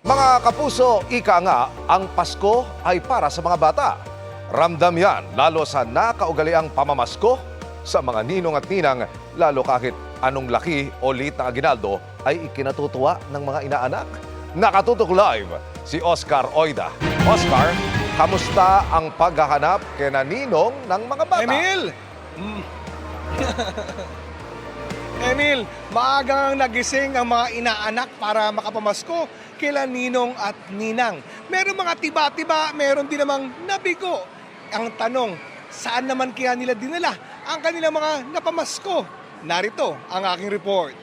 Mga kapuso, ika nga, ang Pasko ay para sa mga bata. Ramdam yan lalo sa nakaugaliang pamamasko sa mga ninong at ninang, lalo kahit anong laki o liit na aginaldo ay ikinatutuwa ng mga inaanak. Nakatutok live si Oscar Oida. Oscar, kamusta ang paghahanap kina ninong ng mga bata? Emil, maagang nagising ang mga inaanak para makapamasko kila ninong at ninang. Meron mga tiba-tiba, meron din namang nabigo. Ang tanong, saan naman kaya nila dinala ang kanilang mga napamasko? Narito ang aking report.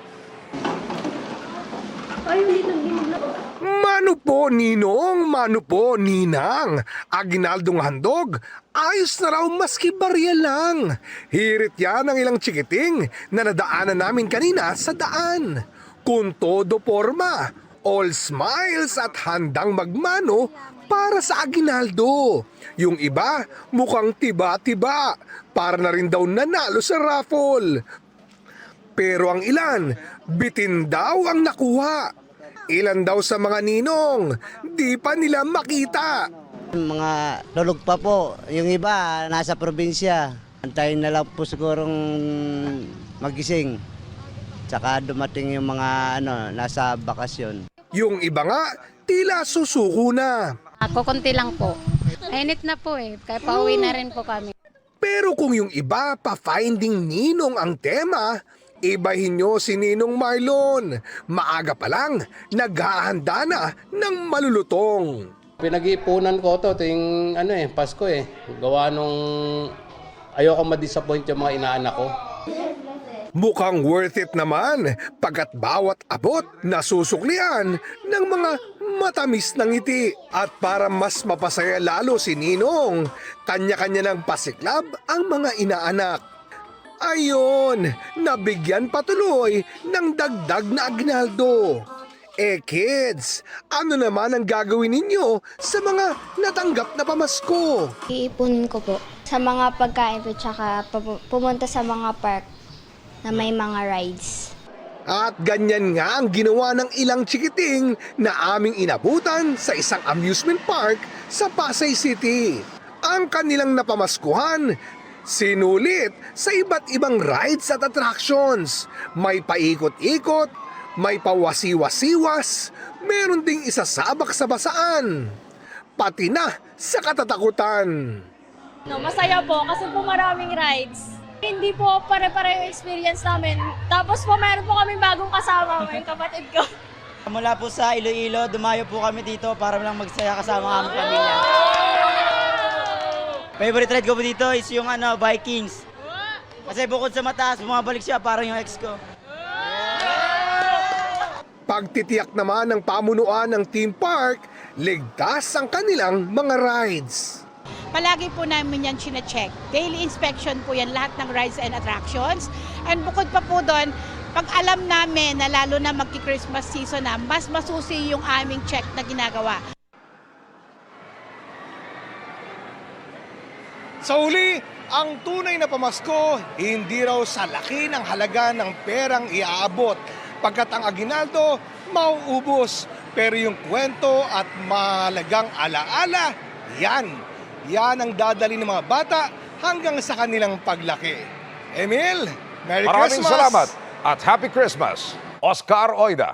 Mano po ninong, mano po ninang. Aginaldong handog, ayos na raw maski barya lang. Hirit yan ang ilang chikiting na nadaanan namin kanina sa daan. Kung todo porma, all smiles at handang magmano para sa aginaldo. Yung iba mukhang tiba-tiba, para na rin daw nanalo sa raffle. Pero ang ilan, bitin daw ang nakuha. Ilan daw sa mga ninong, di pa nila makita. Mga lulog pa po, yung iba nasa probinsya. Antayin na lang po sigurong magising. Tsaka dumating yung mga nasa bakasyon. Yung iba nga, tila susuko na. Kukunti lang po. Mainit na po kaya pauwi na rin po kami. Pero kung yung iba pa finding ninong ang tema, ibahin nyo si Ninong Marlon. Maaga pa lang, naghahanda na ng malulutong. Pinag-iipunan ko to ting Pasko Gawa nung ayoko ma-disappoint yung mga inaanak ko. Mukhang worth it naman pagkat bawat abot nasusuklian ng mga matamis na ngiti. At para mas mapasaya lalo si Ninong, kanya-kanya ng pasiklab ang mga inaanak. Ayon, nabigyan patuloy ng dagdag na agnaldo. Kids, ano naman ang gagawin ninyo sa mga natanggap na pamasko? Iipunin ko po sa mga pagkain po tsaka pumunta sa mga park na may mga rides. At ganyan nga ang ginawa ng ilang chikiting na aming inabutan sa isang amusement park sa Pasay City. Ang kanilang napamaskuhan, sinulit sa iba't ibang rides at attractions. May paikot-ikot, may pawasiwas-siwas, meron ding isasabak sa basaan, pati na sa katatakutan. Masaya po kasi po maraming rides. Hindi po pare-pare yung experience namin. Tapos po meron po kami bagong kasama, may kapatid ko. Mula po sa Iloilo, dumayo po kami dito para lang magsaya kasama ang aming pamilya. Favorite ride ko po dito is yung Vikings. Kasi bukod sa mataas, bumabalik siya parang yung ex ko. Pagtitiyak naman ng pamunuan ng theme park, ligtas ang kanilang mga rides. Palagi po namin yan chine-check. Daily inspection po yan, lahat ng rides and attractions. And bukod pa po doon, pag alam namin na lalo na magki-Christmas season na, mas masusi yung aming check na ginagawa. Sa huli, ang tunay na pamasko, hindi raw sa laki ng halaga ng perang iaabot. Pagkat ang aginaldo, mauubos. Pero yung kwento at mahalagang alaala, yan ang dadali ng mga bata hanggang sa kanilang paglaki. Emil, Merry Maraming Christmas! salamat at Happy Christmas, Oscar Oida.